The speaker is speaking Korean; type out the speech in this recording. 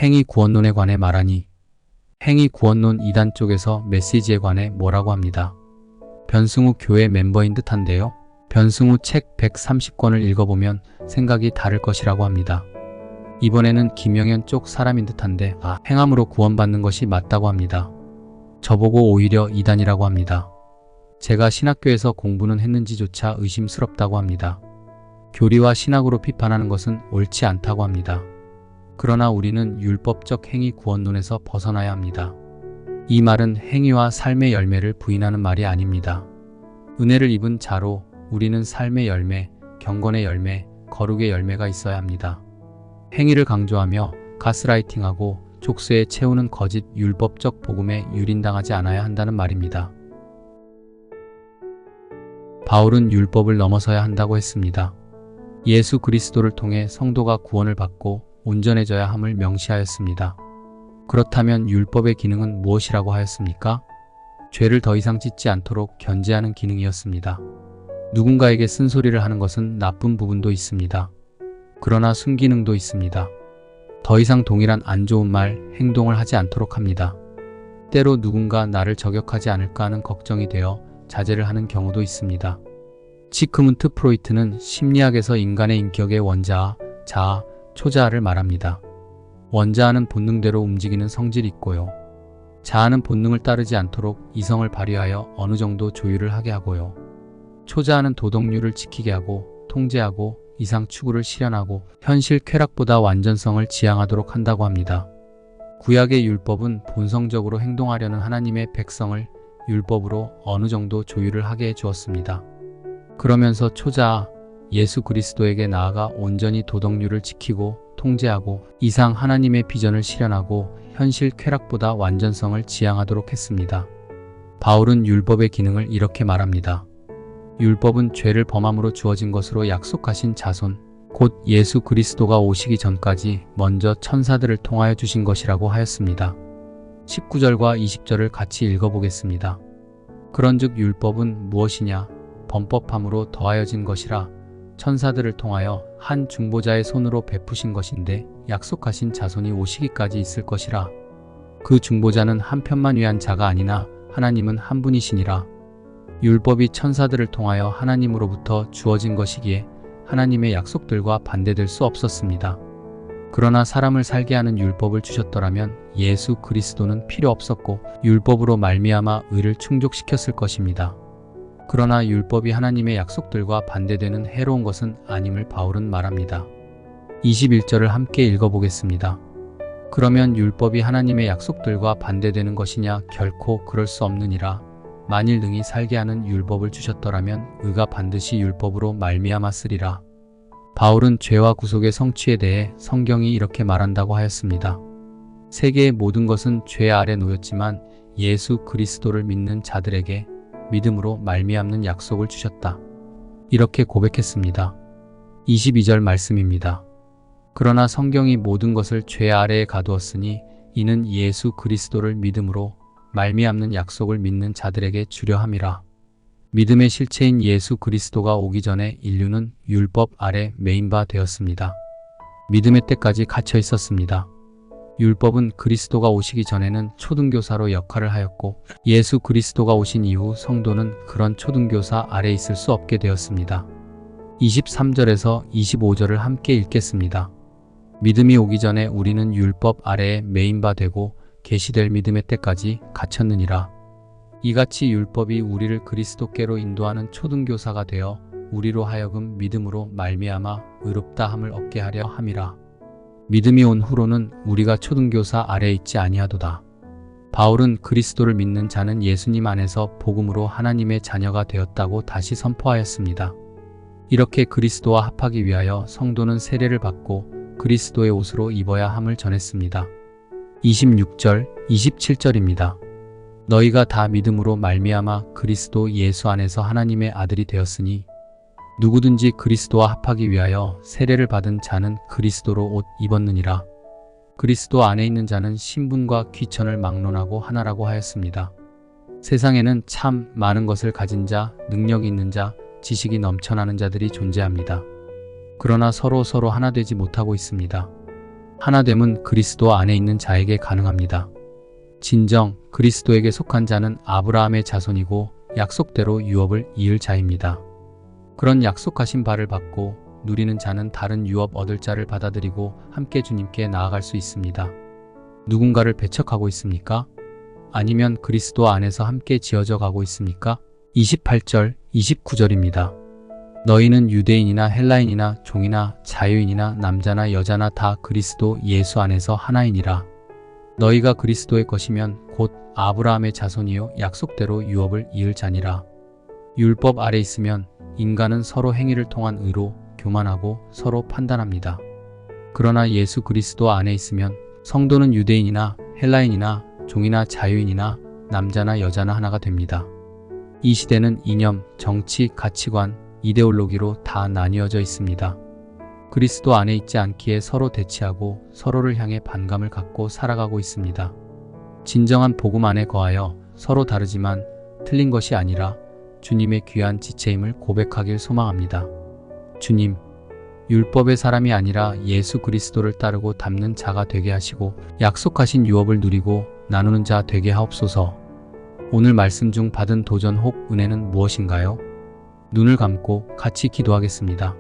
행위 구원론에 관해 말하니 행위 구원론 2단 쪽에서 메시지에 관해 뭐라고 합니다. 변승우 교회 멤버인 듯한데요. 변승우 책 130권을 읽어보면 생각이 다를 것이라고 합니다. 이번에는 김영현 쪽 사람인 듯한데 행함으로 구원받는 것이 맞다고 합니다. 저보고 오히려 이단이라고 합니다. 제가 신학교에서 공부는 했는지조차 의심스럽다고 합니다. 교리와 신학으로 비판하는 것은 옳지 않다고 합니다. 그러나 우리는 율법적 행위 구원론에서 벗어나야 합니다. 이 말은 행위와 삶의 열매를 부인하는 말이 아닙니다. 은혜를 입은 자로 우리는 삶의 열매, 경건의 열매, 거룩의 열매가 있어야 합니다. 행위를 강조하며 가스라이팅하고 족쇄에 채우는 거짓 율법적 복음에 유린당하지 않아야 한다는 말입니다. 바울은 율법을 넘어서야 한다고 했습니다. 예수 그리스도를 통해 성도가 구원을 받고 온전해져야 함을 명시하였습니다. 그렇다면 율법의 기능은 무엇이라고 하였습니까? 죄를 더 이상 짓지 않도록 견제하는 기능이었습니다. 누군가에게 쓴소리를 하는 것은 나쁜 부분도 있습니다. 그러나 순기능도 있습니다. 더 이상 동일한 안 좋은 말, 행동을 하지 않도록 합니다. 때로 누군가 나를 저격하지 않을까 하는 걱정이 되어 자제를 하는 경우도 있습니다. 지크문트 프로이트는 심리학에서 인간의 인격의 원자아, 자아, 초자아를 말합니다. 원자아는 본능대로 움직이는 성질이 있고요. 자아는 본능을 따르지 않도록 이성을 발휘하여 어느 정도 조율을 하게 하고요. 초자아는 도덕률을 지키게 하고 통제하고 이상 추구를 실현하고 현실 쾌락보다 완전성을 지향하도록 한다고 합니다. 구약의 율법은 본성적으로 행동하려는 하나님의 백성을 율법으로 어느 정도 조율을 하게 해 주었습니다. 그러면서 초자아 예수 그리스도에게 나아가 온전히 도덕률을 지키고 통제하고 이상 하나님의 비전을 실현하고 현실 쾌락보다 완전성을 지향하도록 했습니다. 바울은 율법의 기능을 이렇게 말합니다. 율법은 죄를 범함으로 주어진 것으로 약속하신 자손, 곧 예수 그리스도가 오시기 전까지 먼저 천사들을 통하여 주신 것이라고 하였습니다. 19절과 20절을 같이 읽어보겠습니다. 그런즉 율법은 무엇이냐? 범법함으로 더하여진 것이라 천사들을 통하여 한 중보자의 손으로 베푸신 것인데 약속하신 자손이 오시기까지 있을 것이라. 그 중보자는 한 편만 위한 자가 아니나 하나님은 한 분이시니라. 율법이 천사들을 통하여 하나님으로부터 주어진 것이기에 하나님의 약속들과 반대될 수 없었습니다. 그러나 사람을 살게 하는 율법을 주셨더라면 예수 그리스도는 필요 없었고 율법으로 말미암아 의를 충족시켰을 것입니다. 그러나 율법이 하나님의 약속들과 반대되는 해로운 것은 아님을 바울은 말합니다. 21절을 함께 읽어보겠습니다. 그러면 율법이 하나님의 약속들과 반대되는 것이냐? 결코 그럴 수 없느니라. 만일 능히 살게 하는 율법을 주셨더라면 의가 반드시 율법으로 말미암았으리라. 바울은 죄와 구속의 성취에 대해 성경이 이렇게 말한다고 하였습니다. 세계의 모든 것은 죄 아래 놓였지만 예수 그리스도를 믿는 자들에게 믿음으로 말미암는 약속을 주셨다. 이렇게 고백했습니다. 22절 말씀입니다. 그러나 성경이 모든 것을 죄 아래에 가두었으니 이는 예수 그리스도를 믿음으로 말미암는 약속을 믿는 자들에게 주려 함이라. 믿음의 실체인 예수 그리스도가 오기 전에 인류는 율법 아래 매인 바 되었습니다. 믿음의 때까지 갇혀 있었습니다. 율법은 그리스도가 오시기 전에는 초등교사로 역할을 하였고 예수 그리스도가 오신 이후 성도는 그런 초등교사 아래 있을 수 없게 되었습니다. 23절에서 25절을 함께 읽겠습니다. 믿음이 오기 전에 우리는 율법 아래에 매인 바 되고 계시될 믿음의 때까지 갇혔느니라. 이같이 율법이 우리를 그리스도께로 인도하는 초등교사가 되어 우리로 하여금 믿음으로 말미암아 의롭다 함을 얻게 하려 함이라. 믿음이 온 후로는 우리가 초등교사 아래에 있지 아니하도다. 바울은 그리스도를 믿는 자는 예수님 안에서 복음으로 하나님의 자녀가 되었다고 다시 선포하였습니다. 이렇게 그리스도와 합하기 위하여 성도는 세례를 받고 그리스도의 옷으로 입어야 함을 전했습니다. 26절, 27절입니다. 너희가 다 믿음으로 말미암아 그리스도 예수 안에서 하나님의 아들이 되었으니 누구든지 그리스도와 합하기 위하여 세례를 받은 자는 그리스도로 옷 입었느니라. 그리스도 안에 있는 자는 신분과 귀천을 막론하고 하나라고 하였습니다. 세상에는 참 많은 것을 가진 자, 능력 있는 자, 지식이 넘쳐나는 자들이 존재합니다. 그러나 서로 하나 되지 못하고 있습니다. 하나됨은 그리스도 안에 있는 자에게 가능합니다. 진정 그리스도에게 속한 자는 아브라함의 자손이고 약속대로 유업을 이을 자입니다. 그런 약속하신 바를 받고 누리는 자는 다른 유업 얻을 자를 받아들이고 함께 주님께 나아갈 수 있습니다. 누군가를 배척하고 있습니까? 아니면 그리스도 안에서 함께 지어져 가고 있습니까? 28절, 29절입니다. 너희는 유대인이나 헬라인이나 종이나 자유인이나 남자나 여자나 다 그리스도 예수 안에서 하나이니라. 너희가 그리스도의 것이면 곧 아브라함의 자손이요 약속대로 유업을 이을 자니라. 율법 아래 있으면 인간은 서로 행위를 통한 의로 교만하고 서로 판단합니다. 그러나 예수 그리스도 안에 있으면 성도는 유대인이나 헬라인이나 종이나 자유인이나 남자나 여자나 하나가 됩니다. 이 시대는 이념, 정치, 가치관, 이데올로기로 다 나뉘어져 있습니다. 그리스도 안에 있지 않기에 서로 대치하고 서로를 향해 반감을 갖고 살아가고 있습니다. 진정한 복음 안에 거하여 서로 다르지만 틀린 것이 아니라 주님의 귀한 지체임을 고백하길 소망합니다. 주님, 율법의 사람이 아니라 예수 그리스도를 따르고 닮는 자가 되게 하시고 약속하신 유업을 누리고 나누는 자 되게 하옵소서. 오늘 말씀 중 받은 도전 혹 은혜는 무엇인가요? 눈을 감고 같이 기도하겠습니다.